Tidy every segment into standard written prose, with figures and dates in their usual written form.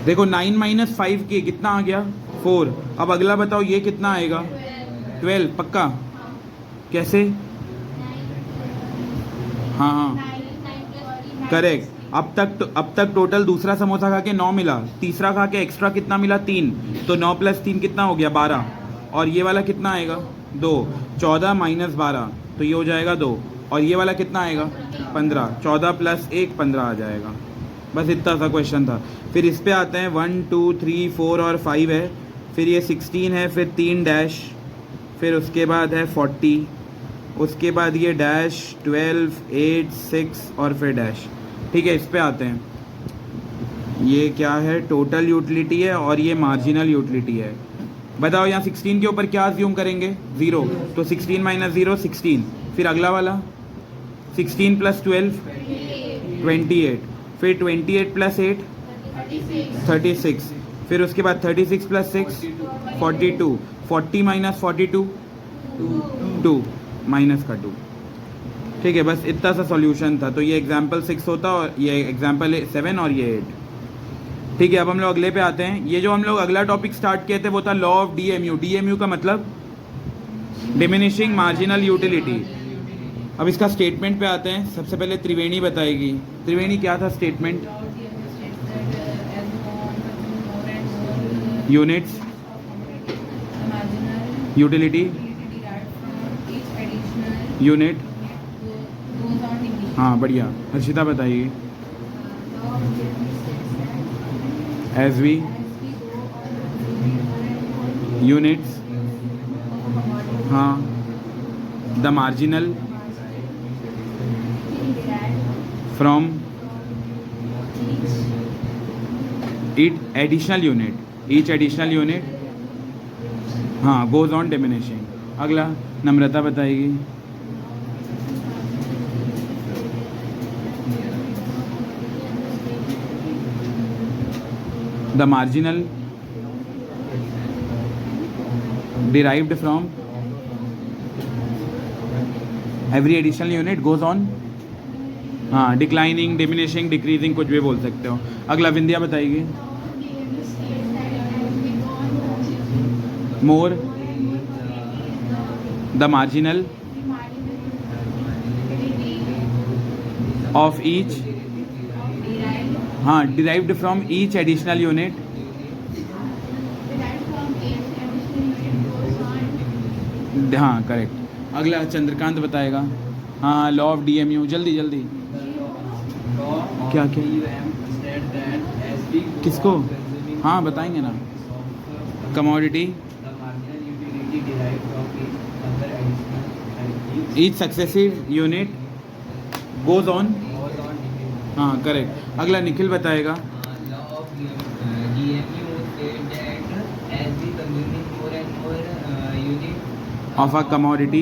देखो 9 माइनस 5 के कितना आ गया 4। अब अगला बताओ ये कितना आएगा 12। पक्का? कैसे? हाँ हाँ करेक्ट। अब तक टोटल दूसरा समोसा खा के 9 मिला, तीसरा खा के एक्स्ट्रा कितना मिला 3, तो 9 + 3 कितना हो गया 12। और ये वाला कितना आएगा 2। 14 माइनस 12 तो ये हो जाएगा 2। और ये वाला कितना आएगा 15। 14 + 1 15 आ जाएगा। बस इतना सा क्वेश्चन था। फिर इस पे आते हैं 1 2 3 4 और 5 है, फिर ये 16 है, फिर 3 डैश, फिर उसके बाद है 40, उसके बाद ये डैश 12 8 6 और फिर डैश। ठीक है, इस पे आते हैं। ये क्या है टोटल यूटिलिटी है और ये मार्जिनल यूटिलिटी है। बताओ यहाँ 16 के ऊपर क्या अज्यूम करेंगे 0, तो 16 माइनस 0 16। फिर अगला वाला 16 + 12 28, फिर 28 + 8 36, फिर उसके बाद 36 + 6 42, 40 माइनस 42 2 माइनस का 2। ठीक है, बस इतना सा सॉल्यूशन था। तो ये एग्जाम्पल 6 होता और ये एग्जाम्पल 7 और ये 8। ठीक है, अब हम लोग अगले पे आते हैं। ये जो हम लोग अगला टॉपिक स्टार्ट किए थे वो था लॉ ऑफ डीएमयू। डीएमयू का मतलब डिमिनिशिंग मार्जिनल यूटिलिटी। अब इसका स्टेटमेंट पे आते हैं। सबसे पहले त्रिवेणी बताएगी। त्रिवेणी क्या था स्टेटमेंट? Units, utility, unit. हाँ बढ़िया। हर्षिता बताइए। एज वी यूनिट्स, हाँ, the marginal from each additional unit, हाँ, गोज ऑन डिमिनिशिंग। अगला नम्रता बताएगी। The marginal derived from every additional unit goes on, हाँ, डिक्लाइनिंग, डिमिनिशिंग, डिक्रीजिंग, कुछ भी बोल सकते हो। अगला विंध्या बताइए। More the marginal of each, हाँ, derived from each additional unit, हाँ करेक्ट। अगला चंद्रकांत बताएगा। हाँ, लॉ ऑफ डीएमयू, जल्दी जल्दी। क्या किसको? हाँ बताएंगे ना। Commodity, each successive unit goes on, हाँ करेक्ट। अगला निखिल बताएगा। Of a commodity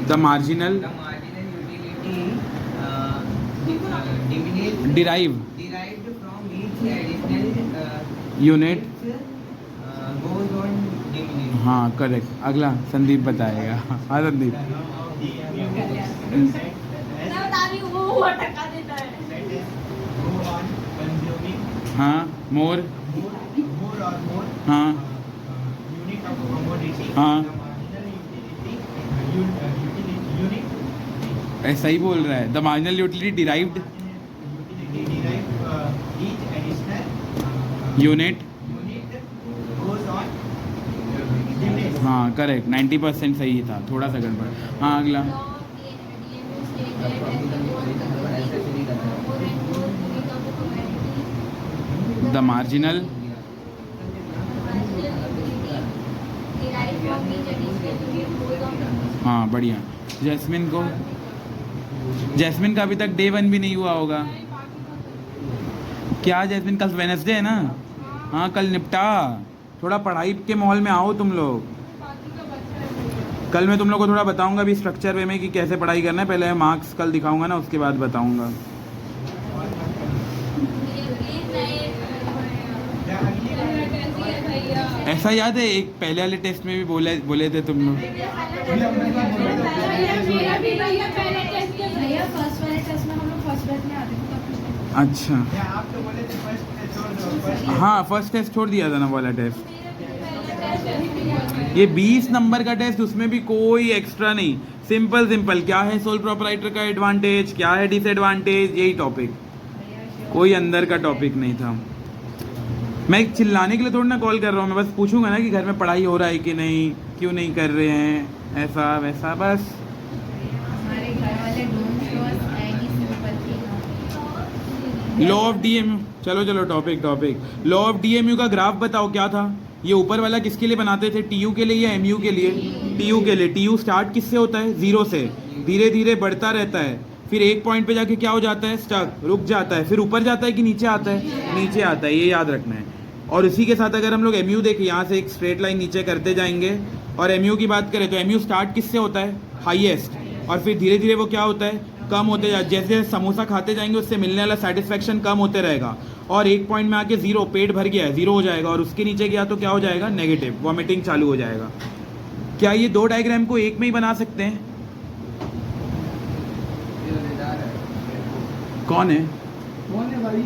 the marginal derive unit, हाँ करेक्ट। अगला संदीप बताएगा। हाँ संदीप। हाँ, मोर, हाँ हाँ, ऐसा ही बोल रहा है। The marginal utility derived unit, हाँ करेक्ट। 90% सही था, थोड़ा सा गड़बड़। हाँ अगला। द मार्जिनल, हाँ बढ़िया। जैस्मिन को, जैस्मिन का अभी तक डे 1 भी नहीं हुआ होगा क्या? जैस्मिन कल वेडनेसडे है ना? हाँ कल निपटा। थोड़ा पढ़ाई के माहौल में आओ तुम लोग। कल मैं तुम लोग को थोड़ा बताऊंगा भी स्ट्रक्चर वे में कि कैसे पढ़ाई करना है। पहले मार्क्स कल दिखाऊंगा ना, उसके बाद बताऊंगा। ऐसा याद है एक पहले वाले टेस्ट में भी बोले थे तुम लोग। अच्छा आप तो बोले थे फर्स्ट टेस्ट छोड़ दो, फर्स्ट हाँ, फर्स्ट टेस्ट छोड़ दिया था ना वाला टेस्ट। ये 20 नंबर का टेस्ट, उसमें भी कोई एक्स्ट्रा नहीं, सिंपल सिंपल क्या है सोल प्रोप्राइटर का एडवांटेज, क्या है डिसएडवांटेज, यही टॉपिक, कोई अंदर का टॉपिक नहीं था। मैं चिल्लाने के लिए थोड़ा ना कॉल कर रहा हूँ, मैं बस पूछूंगा ना कि घर में पढ़ाई हो रहा है कि नहीं, क्यों नहीं कर रहे हैं, ऐसा वैसा बस। हमारे घर वाले don't show us any sympathy. Law of DMU, चलो चलो टॉपिक लॉ ऑफ डीएमयू का ग्राफ बताओ क्या था। ये ऊपर वाला किसके लिए बनाते थे, टीयू के लिए या एमयू के लिए? टीयू के लिए। टीयू स्टार्ट किससे होता है, जीरो से, धीरे धीरे बढ़ता रहता है, फिर एक पॉइंट पे जाके क्या हो जाता है, स्टक, रुक जाता है, फिर ऊपर जाता है कि नीचे आता है, नीचे आता है, ये याद रखना है। और इसी के साथ अगर हम लोग एमयू देखें, यहाँ से एक स्ट्रेट लाइन नीचे करते जाएंगे, और एमयू की बात करें तो एमयू स्टार्ट किससे होता है, हाईएस्ट, और फिर धीरे धीरे वो क्या होता है, कम होते जैसे जैसे समोसा खाते जाएंगे उससे मिलने वाला सेटिस्फेक्शन कम होते रहेगा, और एक पॉइंट में आके जीरो, पेट भर गया है, जीरो हो जाएगा, और उसके नीचे गया तो क्या हो जाएगा, नेगेटिव, वॉमिटिंग चालू हो जाएगा। क्या ये दो डायग्राम को एक में ही बना सकते हैं? कौन है? कौन है भाई?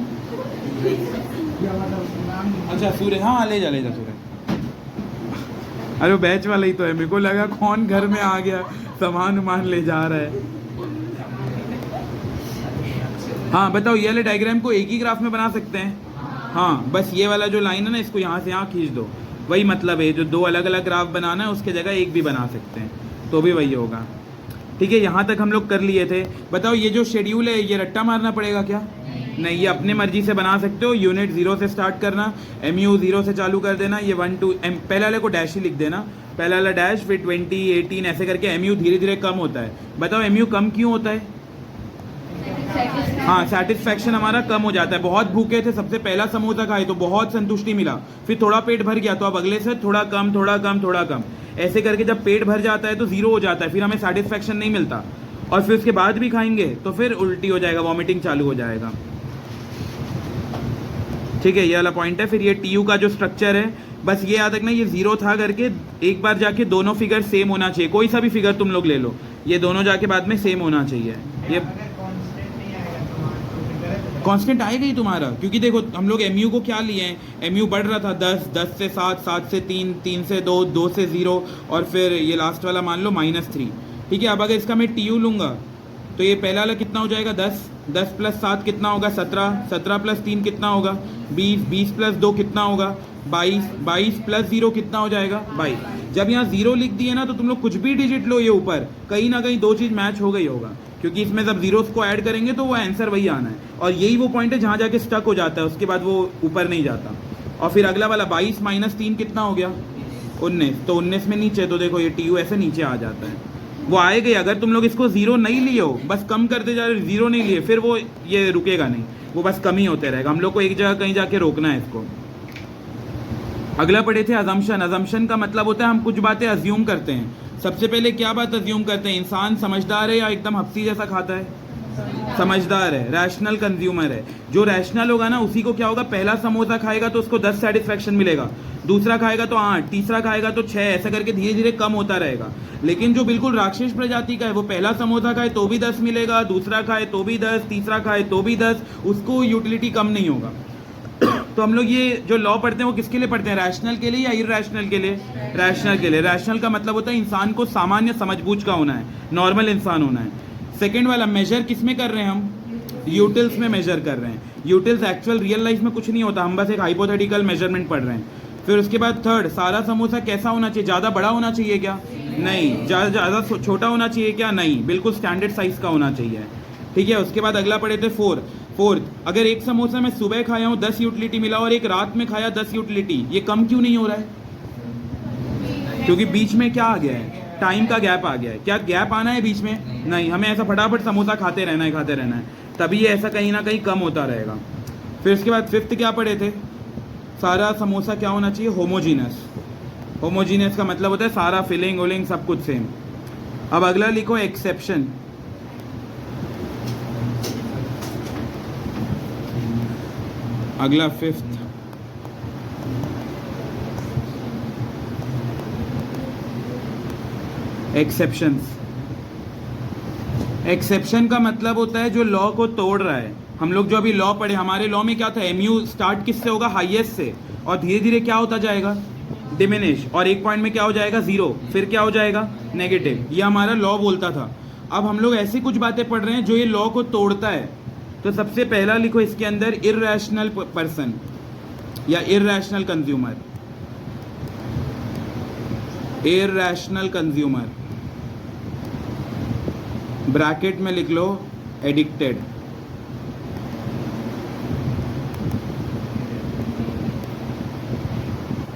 क्या वाला नाम? अच्छा सूर्य, हाँ ले जा सूर्य। अरे वो बैच वाला ही तो है, मेरे को लगा कौन घर में आ गया सामान उमान ले जा रहा है। हाँ बताओ, ये वाले डायग्राम को एक ही ग्राफ में बना सकते हैं? हाँ, बस ये वाला जो लाइन है ना, इसको यहाँ से यहाँ खींच दो, वही मतलब है, जो दो अलग अलग ग्राफ बनाना है उसके जगह एक भी बना सकते हैं, तो भी वही होगा। ठीक है, यहाँ तक हम लोग कर लिए थे। बताओ ये जो शेड्यूल है ये रट्टा मारना पड़ेगा क्या? नहीं, ये अपने मर्जी से बना सकते हो। यूनिट 0 से स्टार्ट करना, एमयू 0 से चालू कर देना, ये 1 2 पहले वाले को डैश ही लिख देना, पहला वाला डैश, फिर 20 18 ऐसे करके एमयू धीरे धीरे कम होता है। बताओ एमयू कम क्यों होता है? हाँ, सेटिस्फैक्शन हमारा कम हो जाता है। बहुत भूखे थे, सबसे पहला समोसा खाए तो बहुत संतुष्टि मिला, फिर थोड़ा पेट भर गया तो अब अगले से थोड़ा कम थोड़ा कम थोड़ा कम, ऐसे करके जब पेट भर जाता है तो जीरो हो जाता है, फिर हमें सेटिस्फैक्शन नहीं मिलता, और फिर उसके बाद भी खाएंगे तो फिर उल्टी हो जाएगा, वॉमिटिंग चालू हो जाएगा। ठीक है, ये वाला पॉइंट है। फिर ये टीयू का जो स्ट्रक्चर है, बस ये याद रखना, ये जीरो था करके एक बार जाके दोनों फिगर सेम होना चाहिए, कोई सा भी फिगर तुम लोग ले लो, ये दोनों जाके बाद में सेम होना चाहिए। ये कांस्टेंट आएगा ही तुम्हारा, क्योंकि देखो हम लोग एमयू को क्या लिए हैं, एमयू बढ़ रहा था 10, 10 से 7, 7 से 3, 3 से 2, 2 से 0, और फिर ये लास्ट वाला मान लो -3। ठीक है, अब अगर इसका मैं टीयू लूँगा तो ये पहला वाला कितना हो जाएगा, 10, 10 + 7 कितना होगा, 17, 17 + 3 कितना होगा, 20, 20 + 2 कितना होगा, 22, 22 + 0 कितना हो जाएगा, 22। जब यहाँ 0 लिख दिए ना तो तुम लोग कुछ भी डिजिट लो, ये ऊपर कहीं ना कहीं दो चीज़ मैच हो गई होगा, क्योंकि इसमें जब जीरोस को ऐड करेंगे तो वो आंसर वही आना है, और यही वो पॉइंट है जहाँ जाके स्टक हो जाता है, उसके बाद वो ऊपर नहीं जाता। और फिर अगला वाला 22 - 3 कितना हो गया, 19, तो 19 में नीचे, तो देखो ये टीयू ऐसे नीचे आ जाता है, वो आएगा ही। अगर तुम लोग इसको 0 नहीं लिए हो, बस कम करते जा रहे, 0 नहीं लिए, फिर वो ये रुकेगा नहीं, वो बस कम ही होते रहेगा। हम लोग को एक जगह कहीं जाके रोकना है इसको। अगला पढ़े थे अजम्पशन। अजम्पशन का मतलब होता है हम कुछ बातें अज्यूम करते हैं। सबसे पहले क्या बात अज्यूम करते हैं, इंसान समझदार है या एकदम हफ्सी जैसा खाता है? समझदार है, रैशनल कंज्यूमर है। जो रैशनल होगा ना उसी को क्या होगा, पहला समोसा खाएगा तो उसको 10 सेटिस्फैक्शन मिलेगा, दूसरा खाएगा तो 8, तीसरा खाएगा तो 6, ऐसा करके धीरे धीरे कम होता रहेगा। लेकिन जो बिल्कुल राक्षस प्रजाति का है, वो पहला समोसा खाए तो भी 10 मिलेगा, दूसरा खाए तो भी 10, तीसरा खाए तो भी 10, उसको यूटिलिटी कम नहीं होगा। तो हम लोग ये जो लॉ पढ़ते हैं वो किसके लिए पढ़ते हैं, रैशनल के लिए या इरैशनल के लिए? रैशनल के लिए। रैशनल का मतलब होता है इंसान को सामान्य समझबूझ का होना है, नॉर्मल इंसान होना है। सेकेंड वाला मेजर किस में कर रहे हैं हम, यूटिल्स में मेजर कर रहे हैं। यूटिल्स एक्चुअल रियल लाइफ में कुछ नहीं होता, हम बस एक हाइपोथेटिकल मेजरमेंट पढ़ रहे हैं। फिर उसके बाद थर्ड, सारा समोसा कैसा होना चाहिए, ज़्यादा बड़ा होना चाहिए क्या? नहीं। ज़्यादा छोटा होना चाहिए क्या? नहीं, बिल्कुल स्टैंडर्ड साइज का होना चाहिए। ठीक है, उसके बाद अगला पढ़े थे फोर्थ, अगर एक समोसा मैं सुबह खाया हूँ 10 यूटिलिटी मिला और एक रात में खाया 10 यूटिलिटी, ये कम क्यों नहीं हो रहा है? क्योंकि बीच में क्या आ गया है, टाइम का गैप आ गया है। क्या गैप आना है बीच में? नहीं, हमें ऐसा फटाफट समोसा खाते रहना है, तभी ये ऐसा कहीं ना कहीं कम होता रहेगा। फिर उसके बाद फिफ्थ क्या पढ़े थे, सारा समोसा क्या होना चाहिए, होमोजीनस। होमोजीनस का मतलब होता है सारा फिलिंग विलिंग सब कुछ सेम। अब अगला लिखो एक्सेप्शन। अगला फिफ्थ, एक्सेप्शंस। एक्सेप्शन का मतलब होता है जो लॉ को तोड़ रहा है। हम लोग जो अभी लॉ पढ़े, हमारे लॉ में क्या था, एमयू स्टार्ट किससे होगा, हाईएस्ट से, और धीरे धीरे क्या होता जाएगा, डिमिनिश, और एक पॉइंट में क्या हो जाएगा, जीरो, फिर क्या हो जाएगा, नेगेटिव। ये हमारा लॉ बोलता था। अब हम लोग ऐसी कुछ बातें पढ़ रहे हैं जो ये लॉ को तोड़ता है। तो सबसे पहला लिखो इसके अंदर इररेशनल पर्सन या irrational consumer. Irrational consumer bracket में लिख लो एडिक्टेड।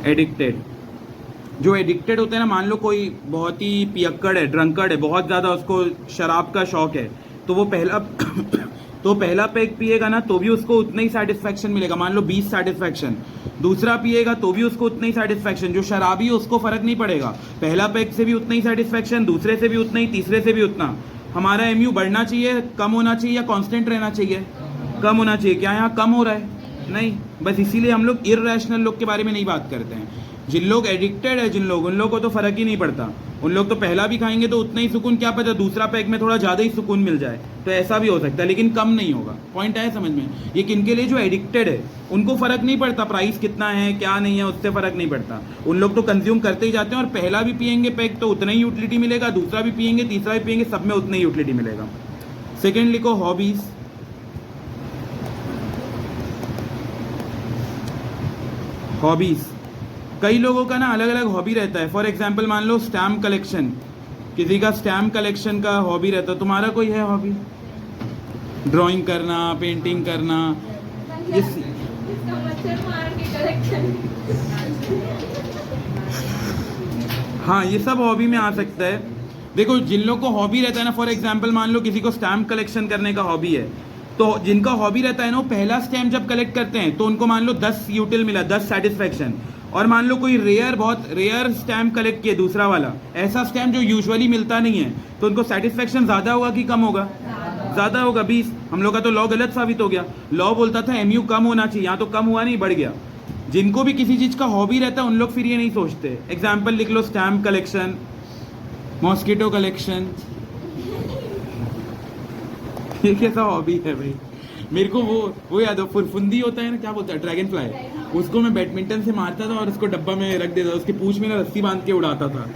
एडिक्टेड, जो एडिक्टेड होते हैं ना, मान लो कोई बहुत ही पियक्कड़ है, ड्रंकर्ड है, बहुत ज़्यादा उसको शराब का शौक है, तो वो पहला पैक पिएगा ना तो भी उसको उतना ही सेटिस्फैक्शन मिलेगा, मान लो 20 सेटिस्फैक्शन। दूसरा पिएगा तो भी उसको उतना ही सेटिस्फैक्शन। जो शराबी है उसको फर्क नहीं पड़ेगा, पहला पैक से भी उतना ही सेटिस्फैक्शन, दूसरे से भी उतना ही, तीसरे से भी उतना। हमारा एमयू बढ़ना चाहिए, कम होना चाहिए, या कांस्टेंट रहना चाहिए, कम होना चाहिए। क्या यहाँ कम हो रहा है? नहीं। बस इसीलिए हम लोग इररेशनल लोग के बारे में नहीं बात करते हैं। जिन लोग एडिक्टेड है, जिन लोग, उन लोग को तो फर्क ही नहीं पड़ता। उन लोग तो पहला भी खाएंगे तो उतना ही सुकून, क्या पता दूसरा पैक में थोड़ा ज़्यादा ही सुकून मिल जाए, तो ऐसा भी हो सकता है, लेकिन कम नहीं होगा। पॉइंट आया समझ में? ये किनके लिए? जो एडिक्टेड है, उनको फर्क नहीं पड़ता प्राइस कितना है क्या नहीं है, उससे फर्क नहीं पड़ता। उन लोग तो कंज्यूम करते ही जाते हैं, और पहला भी पियेंगे पैक तो उतना ही यूटिलिटी मिलेगा, दूसरा भी पियेंगे, तीसरा भी पियेंगे, सब में उतना ही यूटिलिटी मिलेगा। सेकेंड लिखो हॉबीज। हॉबीज, कई लोगों का ना अलग अलग हॉबी रहता है। फॉर एग्जाम्पल मान लो स्टैम्प कलेक्शन, किसी का स्टैम्प कलेक्शन का हॉबी रहता है। तुम्हारा कोई है हॉबी? ड्राइंग करना, पेंटिंग करना, ये हाँ, ये सब हॉबी में आ सकता है। देखो, जिन लोग को हॉबी रहता है ना, फॉर एग्जाम्पल मान लो किसी को स्टैम्प कलेक्शन करने का हॉबी है, तो जिनका हॉबी रहता है ना, वो पहला स्टैम्प जब कलेक्ट करते हैं तो उनको मान लो 10 यूटिल मिला, 10 सेटिस्फैक्शन। और मान लो कोई बहुत रेयर स्टैम्प कलेक्ट किए, दूसरा वाला ऐसा स्टैम्प जो यूजुअली मिलता नहीं है, तो उनको सेटिस्फैक्शन ज़्यादा होगा कि कम होगा? ज़्यादा होगा, 20। हम लोग का तो लॉ गलत साबित हो गया। लॉ बोलता था एमयू कम होना चाहिए, यहाँ तो कम हुआ नहीं, बढ़ गया। जिनको भी किसी चीज़ का हॉबी रहता है उन लोग फिर ये नहीं सोचते। एग्जाम्पल लिख लो, स्टैम्प कलेक्शन, मॉस्किटो कलेक्शन। ये कैसा हॉबी है भाई? मेरे को वो याद हो, फुरफुंदी होता है ना, क्या बोलता है, ड्रैगन फ्लाई, उसको मैं बैडमिंटन से मारता था और उसको डब्बा में रख देता था, उसकी पूंछ में ना रस्सी बांध के उड़ाता था।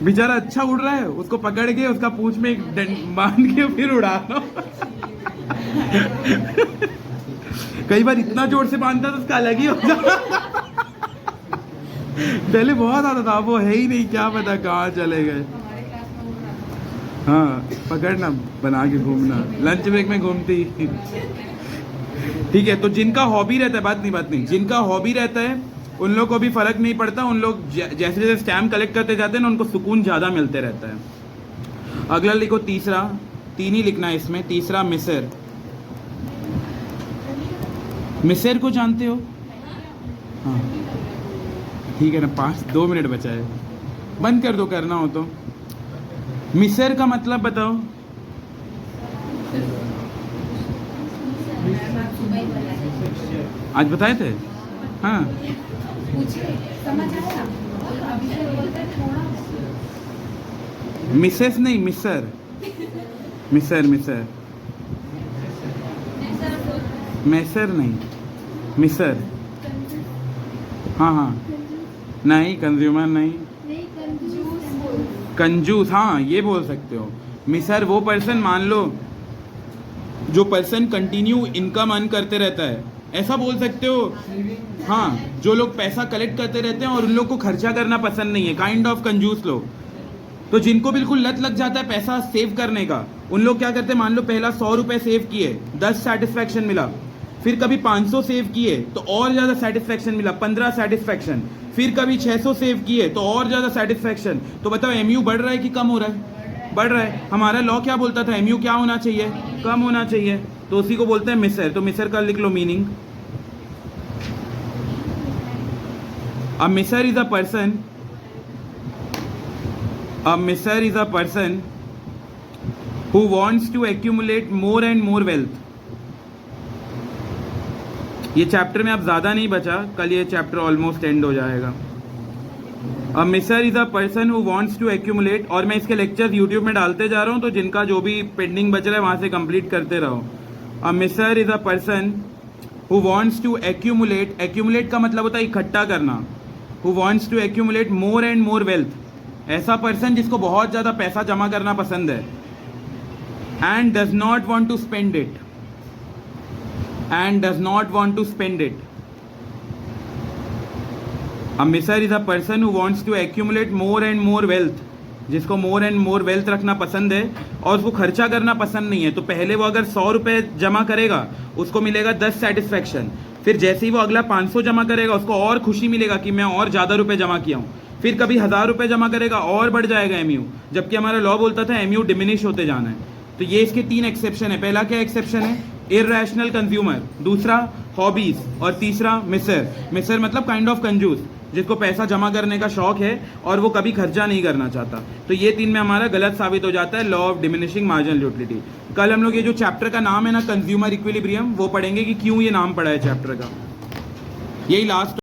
बेचारा अच्छा उड़ रहा है, उसको पकड़ के उसका पूंछ में बांध के फिर उड़ाना। कई बार इतना जोर से बांधता था उसका अलग ही होता। पहले बहुत आता था, वो है ही नहीं, क्या पता कहाँ चले गए। हाँ, पकड़ना, बना के घूमना, लंच ब्रेक में घूमती। ठीक है, तो जिनका हॉबी रहता है, बात नहीं, जिनका हॉबी रहता है उन लोग को भी फर्क नहीं पड़ता। उन लोग जैसे जैसे स्टैम्प कलेक्ट करते जाते हैं ना, उनको सुकून ज़्यादा मिलते रहता है। अगला लिखो तीसरा, 3 ही लिखना है इसमें। तीसरा मिसर। मिसर को जानते हो? हाँ, ठीक है ना, 2 मिनट बचा है, बंद कर दो करना हो तो। मिसर का मतलब बताओ। आज बताए थे? हाँ, मिसेस नहीं, मिसर, मिसर, मिसर, मैसर नहीं, मिसर। हाँ हाँ, नहीं, कंज्यूमर नहीं, कंजूस, हाँ ये बोल सकते हो। मिसर वो पर्सन, मान लो जो पर्सन कंटिन्यू इनकम अर्न करते रहता है, ऐसा बोल सकते हो। हाँ, जो लोग पैसा कलेक्ट करते रहते हैं और उन लोग को खर्चा करना पसंद नहीं है, काइंड ऑफ कंजूस लोग। तो जिनको बिल्कुल लत लग जाता है पैसा सेव करने का, उन लोग क्या करते हैं, मान लो पहला 100 रुपये सेव किए, 10 सेटिस्फैक्शन मिला, फिर कभी 500 सेव किए तो और ज़्यादा सेटिस्फैक्शन मिला, 15 सेटिस्फैक्शन, फिर कभी 600 सेव किए तो और ज़्यादा सेटिस्फैक्शन। तो बताओ एमयू बढ़ रहा है कि कम हो रहा है? बढ़ रहा है। हमारा लॉ क्या बोलता था, एमयू क्या होना चाहिए, कम होना चाहिए, तो उसी को बोलते हैं मिसर। तो मिसर का लिख लो meaning. A miser is a person. A miser is a person who wants to accumulate more and more wealth. ये चैप्टर में अब ज़्यादा नहीं बचा, कल ये चैप्टर ऑलमोस्ट एंड हो जाएगा। A miser is a person who wants to accumulate, और मैं इसके लेक्चर्स यूट्यूब में डालते जा रहा हूँ, तो जिनका जो भी पेंडिंग बच रहा है वहां से कंप्लीट करते रहो। A miser is a person who wants to accumulate, accumulate का मतलब होता है इकट्ठा करना, who wants to accumulate more and more wealth, ऐसा पर्सन जिसको बहुत ज़्यादा पैसा जमा करना पसंद है, and does not want to spend it, and does not want to spend it. A miser is a person who wants to accumulate more and more wealth, जिसको मोर एंड मोर वेल्थ रखना पसंद है और उसको खर्चा करना पसंद नहीं है। तो पहले वो अगर 100 रुपये जमा करेगा उसको मिलेगा 10 सेटिस्फैक्शन, फिर जैसे ही वो अगला 500 जमा करेगा उसको और खुशी मिलेगा कि मैं और ज़्यादा रुपये जमा किया हूँ, फिर कभी 1000 रुपये जमा करेगा और बढ़ जाएगा एमयू, जबकि हमारा लॉ बोलता था एमयू डिमिनिश होते जाना है। तो ये इसके 3 एक्सेप्शन है। पहला क्या एक्सेप्शन है? इररेशनल कंज्यूमर, दूसरा हॉबीज, और तीसरा मिसर। मिसर मतलब काइंड ऑफ कंजूस, जिसको पैसा जमा करने का शौक है और वो कभी खर्चा नहीं करना चाहता। तो ये 3 में हमारा गलत साबित हो जाता है law of diminishing marginal utility. कल हम लोग ये जो चैप्टर का नाम है ना कंज्यूमर इक्विलिब्रियम, वो पढ़ेंगे कि क्यों ये नाम पड़ा है चैप्टर का। यही लास्ट